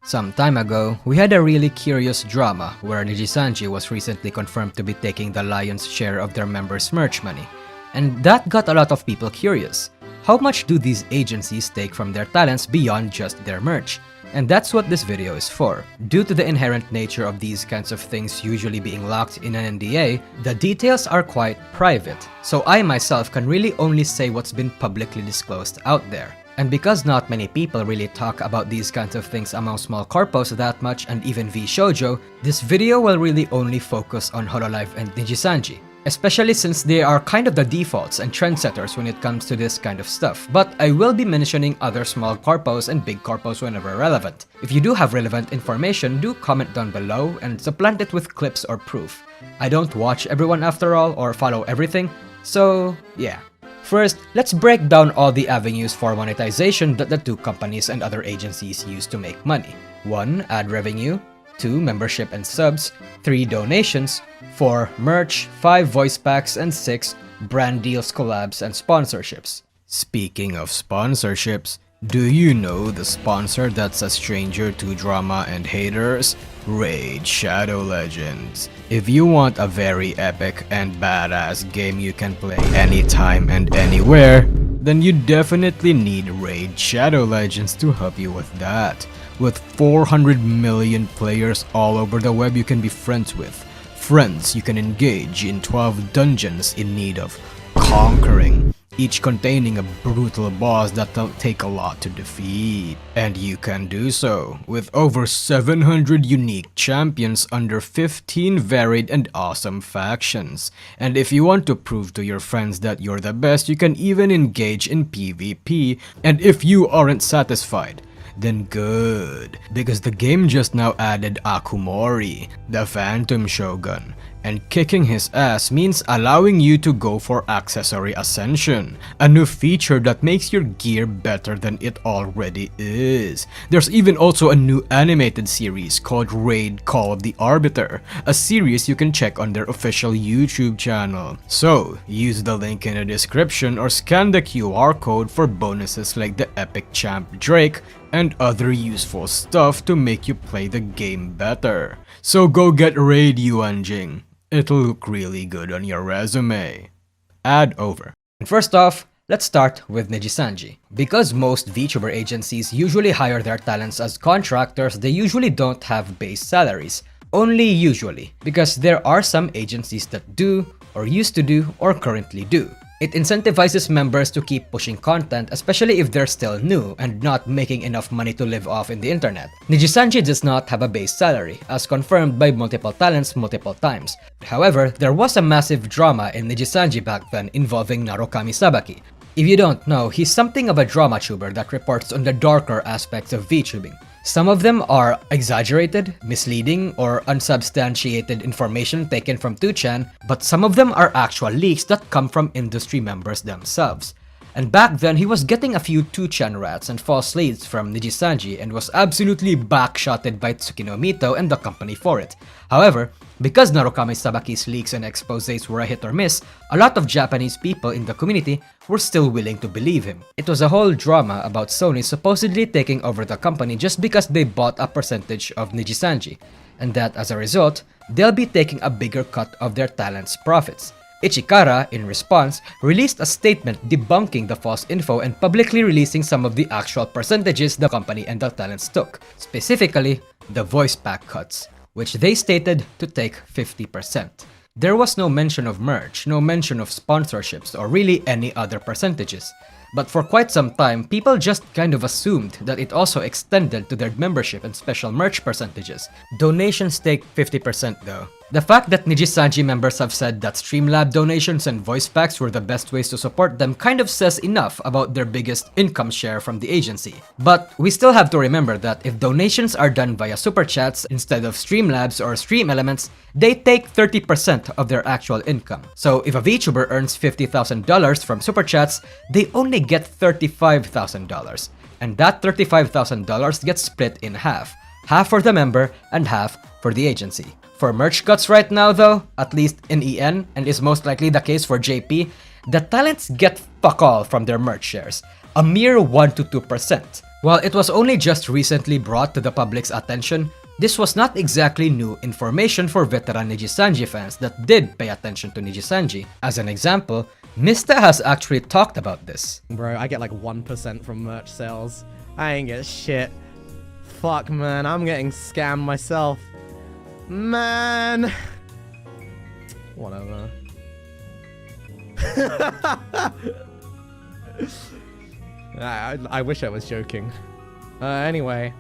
Some time ago, we had a really curious drama where Nijisanji was recently confirmed to be taking the lion's share of their members' merch money. And that got a lot of people curious. How much do these agencies take from their talents beyond just their merch? And that's what this video is for. Due to the inherent nature of these kinds of things usually being locked in an NDA, the details are quite private, so I myself can really only say what's been publicly disclosed out there. And because not many people really talk about these kinds of things among small corpos that much and even VShoujo, this video will really only focus on Hololive and Nijisanji. Especially since they are kind of the defaults and trendsetters when it comes to this kind of stuff, but I will be mentioning other small corpos and big corpos whenever relevant. If you do have relevant information, do comment down below and supplant it with clips or proof. I don't watch everyone after all or follow everything, so yeah. First, let's break down all the avenues for monetization that the two companies and other agencies use to make money. 1. Ad revenue. 2. Membership and subs. 3. Donations. 4. Merch. 5. Voice packs. And 6. Brand deals, collabs, and sponsorships. Speaking of sponsorships, do you know the sponsor that's a stranger to drama and haters? Raid Shadow Legends. If you want a very epic and badass game you can play anytime and anywhere, then you definitely need Raid Shadow Legends to help you with that. With 400 million players all over the web you can be friends with. Friends you can engage in 12 dungeons in need of conquering, each containing a brutal boss that'll take a lot to defeat. And you can do so with over 700 unique champions under 15 varied and awesome factions. And if you want to prove to your friends that you're the best, you can even engage in PvP. And if you aren't satisfied, then good, because the game just now added Akumori, the Phantom Shogun, and kicking his ass means allowing you to go for Accessory Ascension, a new feature that makes your gear better than it already is. There's even also a new animated series called Raid Call of the Arbiter, a series you can check on their official YouTube channel. So, use the link in the description or scan the QR code for bonuses like the Epic Champ Drake and other useful stuff to make you play the game better. So go get Raid, Yuanjing. It'll look really good on your resume. Ad over. And first off, let's start with Nijisanji. Because most VTuber agencies usually hire their talents as contractors, they usually don't have base salaries. Only usually, because there are some agencies that do, or used to do, or currently do. It incentivizes members to keep pushing content, especially if they're still new and not making enough money to live off in the internet. Nijisanji does not have a base salary, as confirmed by multiple talents multiple times. However, there was a massive drama in Nijisanji back then involving Narukami Sabaki. If you don't know, he's something of a drama tuber that reports on the darker aspects of VTubing. Some of them are exaggerated, misleading, or unsubstantiated information taken from 2chan, but some of them are actual leaks that come from industry members themselves. And back then, he was getting a few 2chan rats and false leads from Nijisanji and was absolutely backshotted by Tsukino Mito and the company for it. However, because Narukami Sabaki's leaks and exposés were a hit or miss, a lot of Japanese people in the community were still willing to believe him. It was a whole drama about Sony supposedly taking over the company just because they bought a percentage of Nijisanji, and that as a result, they'll be taking a bigger cut of their talent's profits. Ichikara, in response, released a statement debunking the false info and publicly releasing some of the actual percentages the company and the talents took, specifically the voice pack cuts, which they stated to take 50%. There was no mention of merch, no mention of sponsorships, or really any other percentages. But for quite some time, people just kind of assumed that it also extended to their membership and special merch percentages. Donations take 50% though. The fact that Nijisanji members have said that Streamlab donations and voice packs were the best ways to support them kind of says enough about their biggest income share from the agency. But we still have to remember that if donations are done via super chats instead of Streamlabs or Stream Elements, they take 30% of their actual income. So if a VTuber earns $50,000 from super chats, they only get $35,000. And that $35,000 gets split in half for the member and half for the agency. For merch cuts right now though, at least in EN, and is most likely the case for JP, the talents get fuck all from their merch shares, a mere 1 to 2%. While it was only just recently brought to the public's attention, this was not exactly new information for veteran Nijisanji fans that did pay attention to Nijisanji. As an example, Mista has actually talked about this. Bro, I get like 1% from merch sales. I ain't get shit. Fuck, man, I'm getting scammed myself. Man. Whatever. I wish I was joking. Anyway.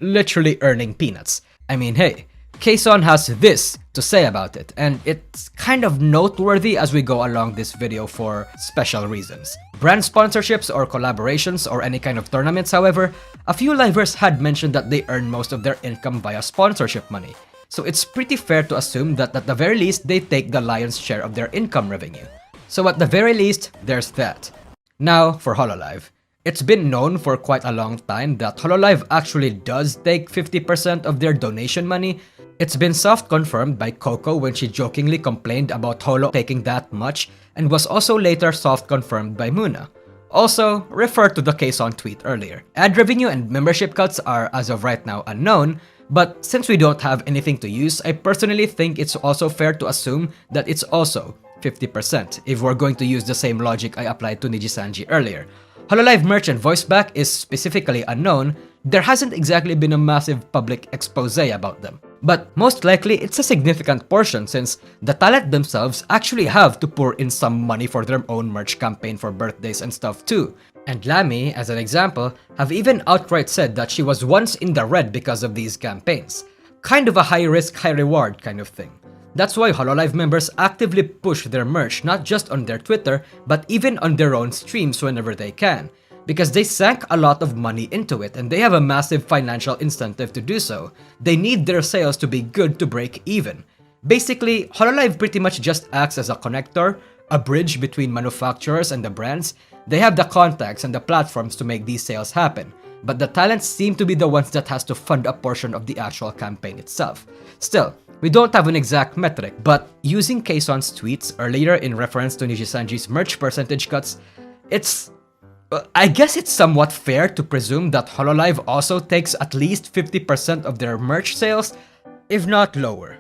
Literally earning peanuts. I mean, hey, Kason has this to say about it, and it's kind of noteworthy as we go along this video for special reasons. Brand sponsorships or collaborations or any kind of tournaments, however, a few livers had mentioned that they earn most of their income via sponsorship money. So it's pretty fair to assume that at the very least they take the lion's share of their income revenue. So at the very least, there's that. Now for Hololive. It's been known for quite a long time that Hololive actually does take 50% of their donation money. It's been soft confirmed by Coco when she jokingly complained about Holo taking that much, and was also later soft confirmed by Muna. Also, refer to the Kason tweet earlier. Ad revenue and membership cuts are as of right now unknown, but since we don't have anything to use, I personally think it's also fair to assume that it's also 50% if we're going to use the same logic I applied to Nijisanji earlier. Hololive merch and voice back is specifically unknown. There hasn't exactly been a massive public expose about them. But most likely, it's a significant portion since the talent themselves actually have to pour in some money for their own merch campaign for birthdays and stuff too. And Lamy, as an example, have even outright said that she was once in the red because of these campaigns. Kind of a high risk, high reward kind of thing. That's why Hololive members actively push their merch not just on their Twitter, but even on their own streams whenever they can. Because they sank a lot of money into it and they have a massive financial incentive to do so. They need their sales to be good to break even. Basically, Hololive pretty much just acts as a connector, a bridge between manufacturers and the brands. They have the contacts and the platforms to make these sales happen. But the talents seem to be the ones that has to fund a portion of the actual campaign itself. Still, we don't have an exact metric, but using Kason's tweets earlier in reference to Nijisanji's merch percentage cuts, I guess it's somewhat fair to presume that Hololive also takes at least 50% of their merch sales, if not lower.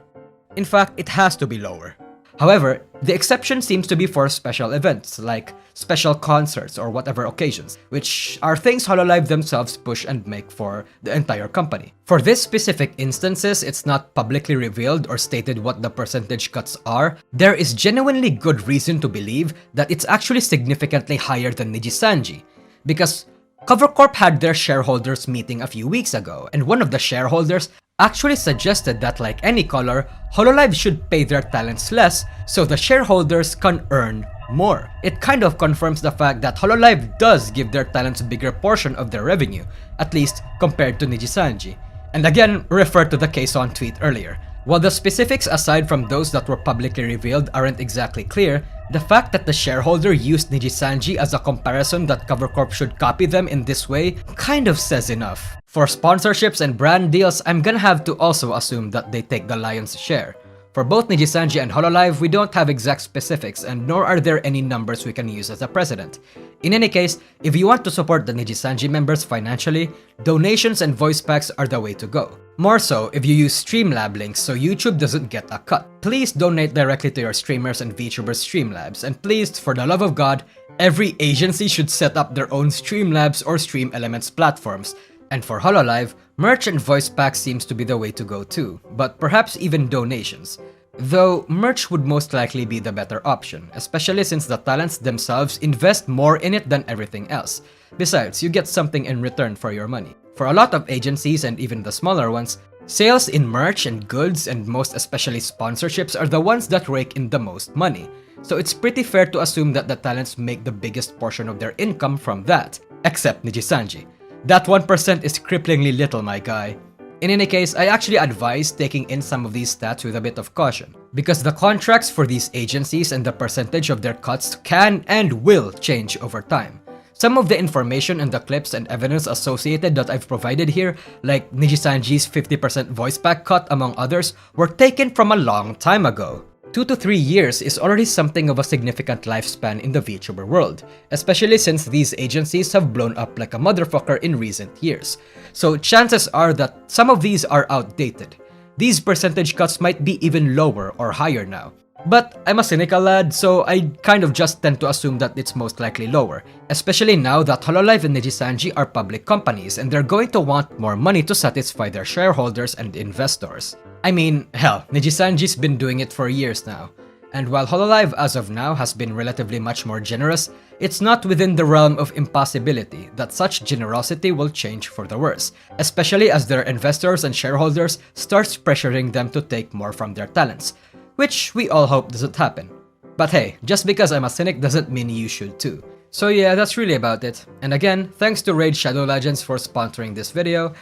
In fact, it has to be lower. However, the exception seems to be for special events, like special concerts or whatever occasions, which are things Hololive themselves push and make for the entire company. For this specific instances, it's not publicly revealed or stated what the percentage cuts are. There is genuinely good reason to believe that it's actually significantly higher than Nijisanji, because Cover Corp had their shareholders meeting a few weeks ago, and one of the shareholders actually suggested that like any color, Hololive should pay their talents less so the shareholders can earn more. It kind of confirms the fact that Hololive does give their talents a bigger portion of their revenue, at least compared to Nijisanji. And again, refer to the Kason tweet earlier. While the specifics aside from those that were publicly revealed aren't exactly clear, the fact that the shareholder used Nijisanji as a comparison that Cover Corp should copy them in this way kind of says enough. For sponsorships and brand deals, I'm gonna have to also assume that they take the lion's share. For both Nijisanji and Hololive, we don't have exact specifics and nor are there any numbers we can use as a precedent. In any case, if you want to support the Nijisanji members financially, donations and voice packs are the way to go. More so if you use Streamlab links so YouTube doesn't get a cut. Please donate directly to your streamers and VTubers Streamlabs, and please, for the love of God, every agency should set up their own Streamlabs or Stream Elements platforms. And for Hololive, merch and voice packs seems to be the way to go too, but perhaps even donations. Though merch would most likely be the better option, especially since the talents themselves invest more in it than everything else. Besides, you get something in return for your money. For a lot of agencies and even the smaller ones, sales in merch and goods and most especially sponsorships are the ones that rake in the most money. So it's pretty fair to assume that the talents make the biggest portion of their income from that, except Nijisanji. That 1% is cripplingly little, my guy. In any case, I actually advise taking in some of these stats with a bit of caution, because the contracts for these agencies and the percentage of their cuts can and will change over time. Some of the information and the clips and evidence associated that I've provided here, like Nijisanji's 50% voice pack cut among others, were taken from a long time ago. 2 to 3 years is already something of a significant lifespan in the VTuber world, especially since these agencies have blown up like a motherfucker in recent years. So chances are that some of these are outdated. These percentage cuts might be even lower or higher now. But I'm a cynical lad, so I kind of just tend to assume that it's most likely lower, especially now that Hololive and Nijisanji are public companies and they're going to want more money to satisfy their shareholders and investors. I mean, hell, Nijisanji's been doing it for years now. And while Hololive as of now has been relatively much more generous, it's not within the realm of impossibility that such generosity will change for the worse, especially as their investors and shareholders starts pressuring them to take more from their talents, which we all hope doesn't happen. But hey, just because I'm a cynic doesn't mean you should too. So yeah, that's really about it. And again, thanks to Raid Shadow Legends for sponsoring this video.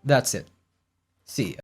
That's it. See ya.